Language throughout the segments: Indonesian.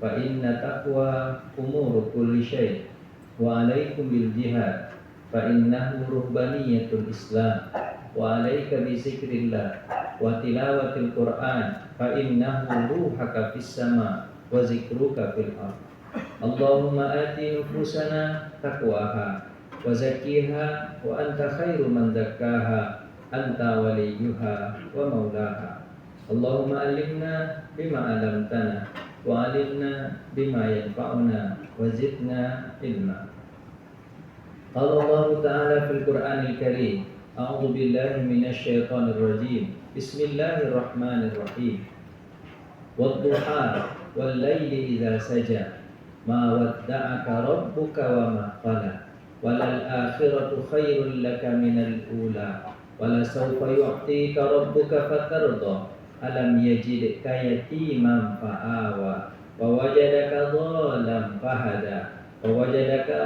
fa inna taqwa umuru kulli syai' wa 'alaikum bil jihad fa innahu ruhbaniyatul Islam wa 'alaika bi zikrillah wa tilawatil Qur'an fa innahu ruhaka fis sama wa zikruka fil ardh. Allahumma ati nufusana taqwaha wa zakkiha wa anta khairu man zakkaha anta waliyuha wa maulaha. Allahumma alimna bima alamtana wa alimna bima yanfa'una wa zidna ilma. Qala Allah Ta'ala fil Qur'anil Karim, a'udzu billahi minasy syaithanir rajim. Bismillahirrahmanirrahim. Wadduha wal laili idza saja ma wadda'aka rabbuka wa ma qala walal akhiratu khairul laka minal ula wala sawfa yu'tika rabbuka fatarda alam yajidka yatiman fa'awa wa wajadaka dhalam fahada wa wajadaka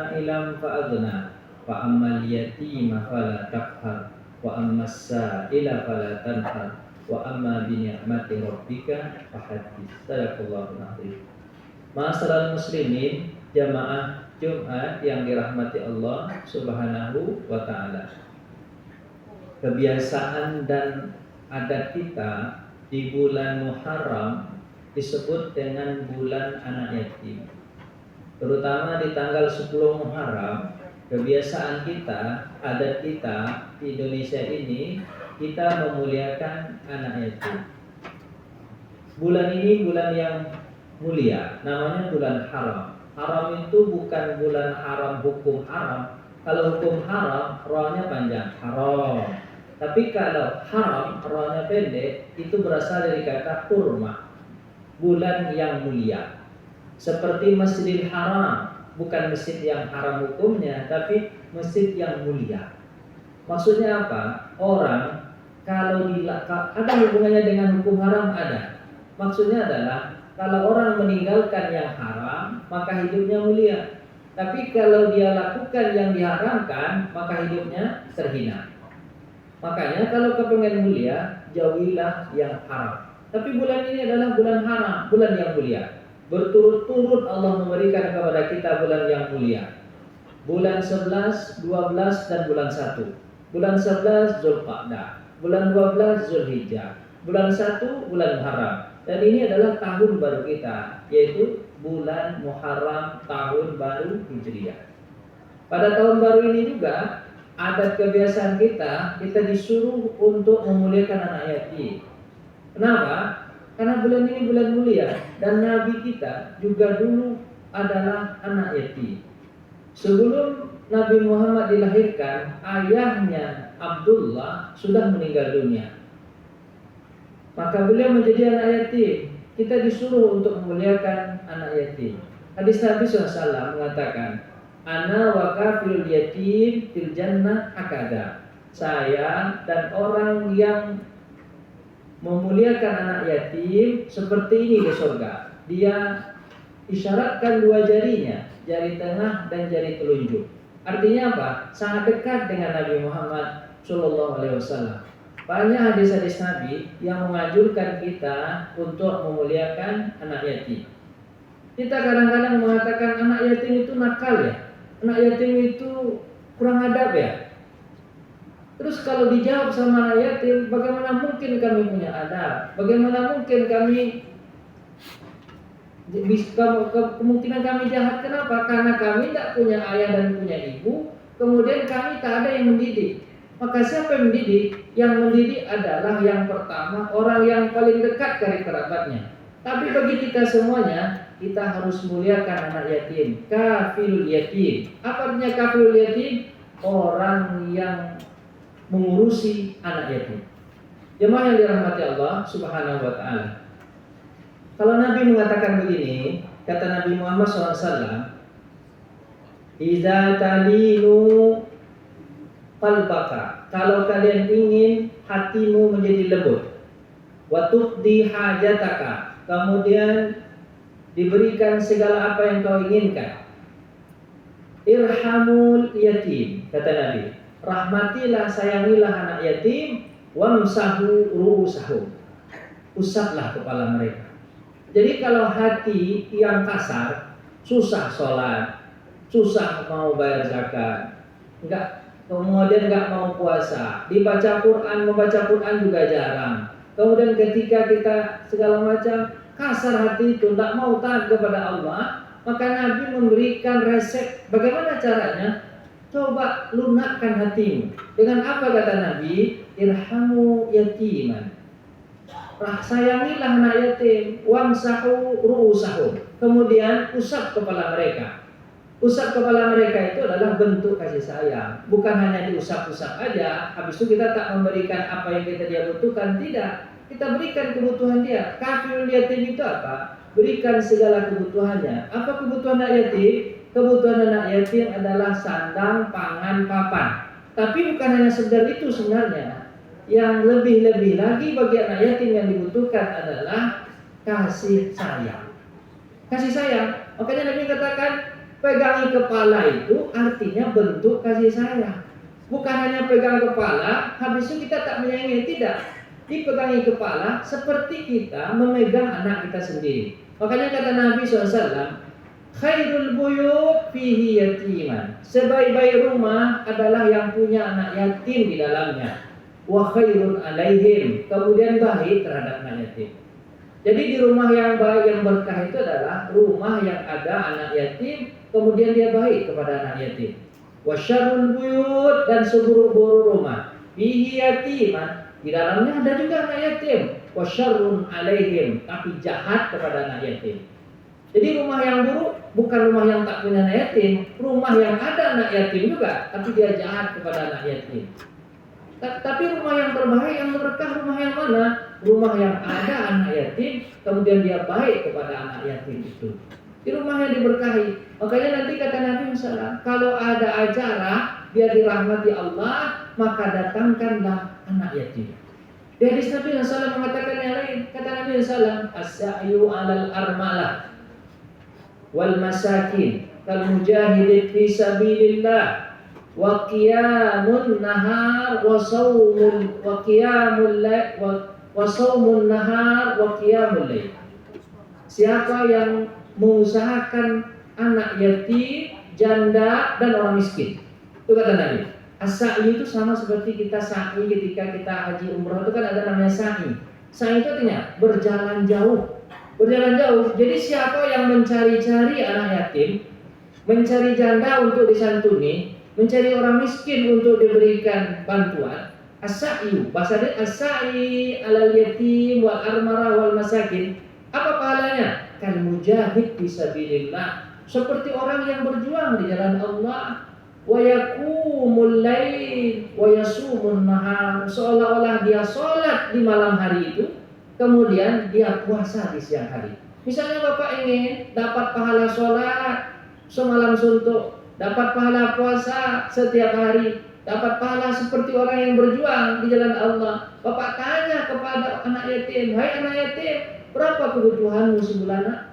a'ilam fa'aghna fa ammal yatima fala taqhar wa ammas sa'ila fala tanhar wa amma bi ni'mati rabbika fahaddits. Sadaqallahul azim. Ma'asyiral muslimin, jamaah Jumat yang dirahmati Allah Subhanahu wa taala. Kebiasaan dan adat kita di bulan Muharram disebut dengan bulan anak yatim. Terutama di tanggal 10 Muharram, kebiasaan kita, adat kita di Indonesia ini, kita memuliakan anak yatim. Bulan ini bulan yang mulia, namanya bulan haram. Haram itu bukan bulan haram hukum haram. Kalau hukum haram, rohnya panjang, haram. Tapi kalau haram, rohnya pendek, itu berasal dari kata hurma, bulan yang mulia. Seperti Masjidil Haram, bukan masjid yang haram hukumnya, tapi masjid yang mulia. Maksudnya apa? Orang kalau ada hubungannya dengan hukum haram, ada. Maksudnya adalah kalau orang meninggalkan yang haram, maka hidupnya mulia. Tapi kalau dia lakukan yang diharamkan, maka hidupnya terhina. Makanya kalau kepengen mulia, jauhilah yang haram. Tapi bulan ini adalah bulan haram, bulan yang mulia. Berturut-turut Allah memberikan kepada kita bulan yang mulia. Bulan 11, 12, dan bulan 1. Bulan 11 Zulqa'dah, bulan 12 Zulhijjah, bulan 1 bulan Muharram. Dan ini adalah tahun baru kita, yaitu bulan Muharram tahun baru Hijriah. Pada tahun baru ini juga adat kebiasaan kita disuruh untuk memuliakan anak yatim. Kenapa? Karena bulan ini bulan mulia dan Nabi kita juga dulu adalah anak yatim. Sebelum Nabi Muhammad dilahirkan, ayahnya Abdullah sudah meninggal dunia. Maka beliau menjadi anak yatim. Kita disuruh untuk memuliakan anak yatim. Hadis Nabi SAW mengatakan, Ana wa kafirul yatim fil jannah akada. Saya dan orang yang memuliakan anak yatim seperti ini di surga. Dia isyaratkan dua jarinya, jari tengah dan jari telunjuk. Artinya apa? Sangat dekat dengan Nabi Muhammad SAW. Banyak hadis-hadis Nabi yang menganjurkan kita untuk memuliakan anak yatim. Kita kadang-kadang mengatakan anak yatim itu nakal ya, anak yatim itu kurang adab ya. Terus kalau dijawab sama anak yatim, bagaimana mungkin kami punya adab? Bagaimana mungkin kemungkinan kami jahat? Kenapa? Karena kami tidak punya ayah dan punya ibu, kemudian kami tak ada yang mendidik. Maka siapa yang mendidik? Yang mendidik adalah yang pertama orang yang paling dekat dari kerabatnya. Tapi bagi kita semuanya, kita harus muliakan anak yatim. Kafilul yatim. Apa artinya kafilul yatim? Orang yang mengurusi anak yatim. Jemaah yang dirahmati Allah Subhanahu wa taala. Kalau Nabi mengatakan begini, kata Nabi Muhammad SAW, "Idza talinu qalbaka." Kalau kalian ingin hatimu menjadi lembut, wa tuqdi hajataka, kemudian diberikan segala apa yang kau inginkan. Irhamul yatim, kata Nabi, rahmatilah, sayangilah anak yatim, wamsahu ru'usahum, usaplah kepala mereka. Jadi kalau hati yang kasar, susah sholat, susah mau bayar zakat, kemudian nggak mau puasa, dibaca Quran, membaca Quran juga jarang. Kemudian ketika kita segala macam kasar hati itu, tidak mau taat kepada Allah, maka Nabi memberikan resep bagaimana caranya. Coba lunakkan hatimu. Dengan apa kata Nabi? Irhamu yatiman. Sayangilah anak yatim, wamsahu ru'usahum. Kemudian usap kepala mereka. Usap kepala mereka itu adalah bentuk kasih sayang. Bukan hanya diusap-usap aja, habis itu kita tak memberikan apa yang dia butuhkan. Tidak, kita berikan kebutuhan dia. Kafirul yatim itu apa? Berikan segala kebutuhannya. Apa kebutuhan anak yatim? Kebutuhan anak yatim adalah sandang, pangan, papan. Tapi bukan hanya sekedar itu sebenarnya. Yang lebih-lebih lagi bagi anak yatim yang dibutuhkan adalah kasih sayang. Kasih sayang. Makanya Nabi katakan, pegangi kepala itu artinya bentuk kasih sayang. Bukan hanya pegang kepala, habis itu kita tak menyayangi. Tidak. Dipegangi kepala seperti kita memegang anak kita sendiri. Makanya kata Nabi SAW, khairul buyut fihi yatiman. Sebaik-baik rumah adalah yang punya anak yatim di dalamnya. Wa khairun alaihim. Kemudian baik terhadap anak yatim. Jadi di rumah yang baik, yang berkah itu adalah rumah yang ada anak yatim, kemudian dia baik kepada anak yatim. Wa syarrul buyut, dan seburuk-buruk rumah fihi yatiman. Di dalamnya ada juga anak yatim. Wa syarrun alaihim, tapi jahat kepada anak yatim. Jadi rumah yang buruk bukan rumah yang tak punya anak yatim, rumah yang ada anak yatim juga, tapi dia jahat kepada anak yatim. Tapi rumah yang terbaik, yang berkah, rumah yang mana? Rumah yang ada anak yatim, kemudian dia baik kepada anak yatim itu. Di rumah yang diberkahi. Makanya nanti kata Nabi SAW, kalau ada acara biar dirahmati Allah, maka datangkanlah anak yatim. Di hadis Nabi SAW mengatakan yang lain. Kata Nabi SAW, as-sa'yu 'alal armalah wal masakin kal mujahidin fi sabilillah wa qiyamun nahar wa shaumul wa qiyamul lail wa shaumun nahar wa qiyamul lail. Siapa yang mengusahakan anak yatim, janda, dan orang miskin. Itu kata Nabi. As-sa'i itu sama seperti kita sa'i ketika kita haji umrah, itu kan ada namanya sa'i. Sa'i itu artinya berjalan jauh. Berjalan jauh. Jadi siapa yang mencari-cari anak yatim, mencari janda untuk disantuni, mencari orang miskin untuk diberikan bantuan, as-sa'i, bahasa dia as-sa'i alal yatim wal armara wal masakin. Apa pahalanya? Kal mujahid fisabilillah, seperti orang yang berjuang di jalan Allah. Wa yaqumul lail wa yasumun nahar, seolah-olah dia sholat di malam hari itu, kemudian dia puasa di siang hari. Misalnya Bapak ingin dapat pahala sholat semalam suntuk, dapat pahala puasa setiap hari, dapat pahala seperti orang yang berjuang di jalan Allah. Bapak tanya kepada anak yatim, hai anak yatim, berapa kebutuhanmu sebulan?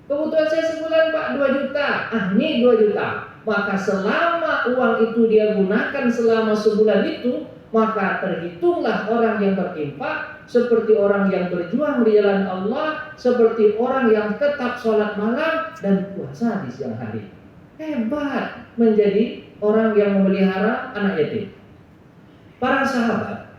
Kebutuhan saya sebulan Pak 2 juta. Ini 2 juta. Maka selama uang itu dia gunakan selama sebulan itu, maka terhitunglah orang yang berinfak seperti orang yang berjuang di jalan Allah, seperti orang yang tetap sholat malam dan puasa di siang hari. Hebat menjadi orang yang memelihara anak yatim. Para sahabat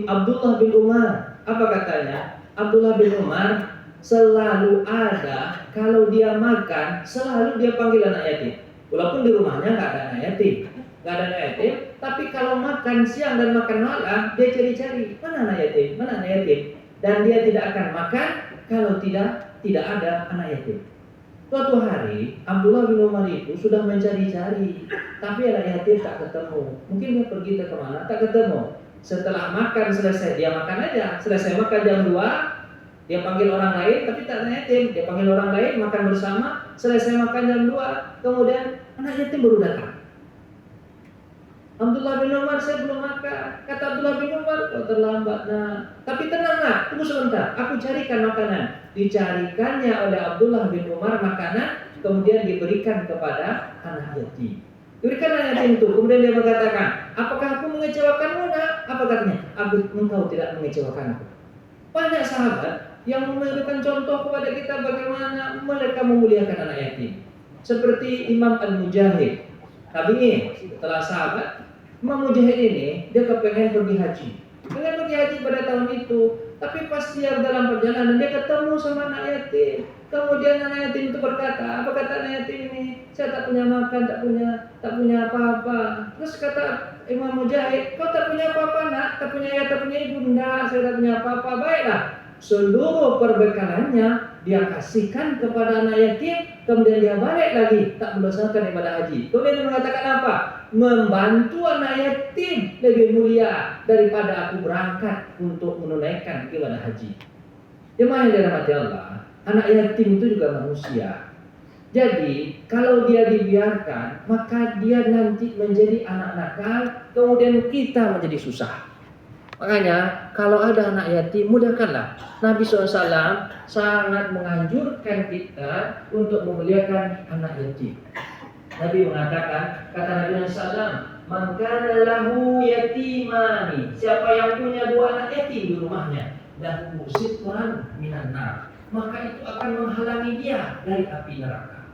Abdullah bin Umar, apa katanya? Abdullah bin Umar selalu ada, kalau dia makan selalu dia panggil anak yatim. Walaupun di rumahnya nggak ada anak yatim, tapi kalau makan siang dan makan malam dia cari-cari mana anak yatim, dan dia tidak akan makan kalau tidak ada anak yatim. Suatu hari Abdullah bin Umar itu sudah mencari-cari, tapi anak yatim tak ketemu. Mungkin dia pergi ke kemana, tak ketemu. Setelah makan selesai, dia makan aja. Selesai makan jam 2, dia panggil orang lain, tapi tak anak yatim. Dia panggil orang lain, makan bersama. Selesai makan jam 2, kemudian anak yatim baru datang. Abdullah bin Umar, saya belum makan. Kata Abdullah bin Umar, kau terlambat nak. Tapi tenang nak, tunggu sebentar, aku carikan makanan. Dicarikannya oleh Abdullah bin Umar makanan, kemudian diberikan kepada anak yatim. Diberikan anak yatim itu, kemudian dia mengatakan, apakah aku mengecewakanmu nak? Apa katanya? Engkau tidak mengecewakan aku. Banyak sahabat yang memberikan contoh kepada kita bagaimana mereka memuliakan anak yatim. Seperti Imam Al-Mujahid. Tabi'in, setelah sahabat, Imam Mujahid ini dia kepengen pergi haji. Pengen pergi haji pada tahun itu, tapi pas dia dalam perjalanan dia ketemu sama anak yatim. Kemudian anak yatim itu berkata, apa kata anak yatim ini? Saya tak punya makan, tak punya apa-apa. Terus kata Imam Mujahid, kau tak punya apa-apa nak? Tak punya ayah, tak punya ibu? Enggak, saya tak punya apa-apa. Baiklah, seluruh perbekalannya dia kasihkan kepada anak yatim. Kemudian dia balik lagi, tak melaksanakan ibadah haji. Kemudian dia mengatakan apa? Membantu anak yatim lebih mulia daripada aku berangkat untuk menunaikan ibadah haji. Jemaah yang dirahmati Allah, anak yatim itu juga manusia. Jadi kalau dia dibiarkan, maka dia nanti menjadi anak nakal, kemudian kita menjadi susah. Makanya kalau ada anak yatim, mudahkanlah. Nabi SAW sangat menganjurkan kita untuk memuliakan anak yatim. Nabi mengatakan, kata Nabi SAW, man kana lahu yatimani, siapa yang punya 2 anak yatim di rumahnya, lahu sitran minan nar, maka itu akan menghalangi dia dari api neraka.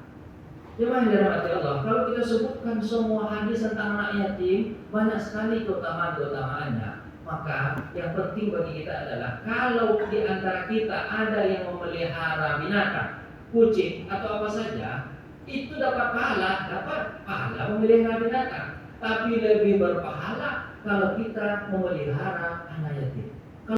Jemaah yang dirahmati Allah, kalau kita sebutkan semua hadis tentang anak yatim, banyak sekali keutamaan-keutamaannya. Maka yang penting bagi kita adalah kalau di antara kita ada yang memelihara binatang, kucing atau apa saja, itu dapat pahala memelihara binatang. Tapi lebih berpahala kalau kita memelihara anak yatim.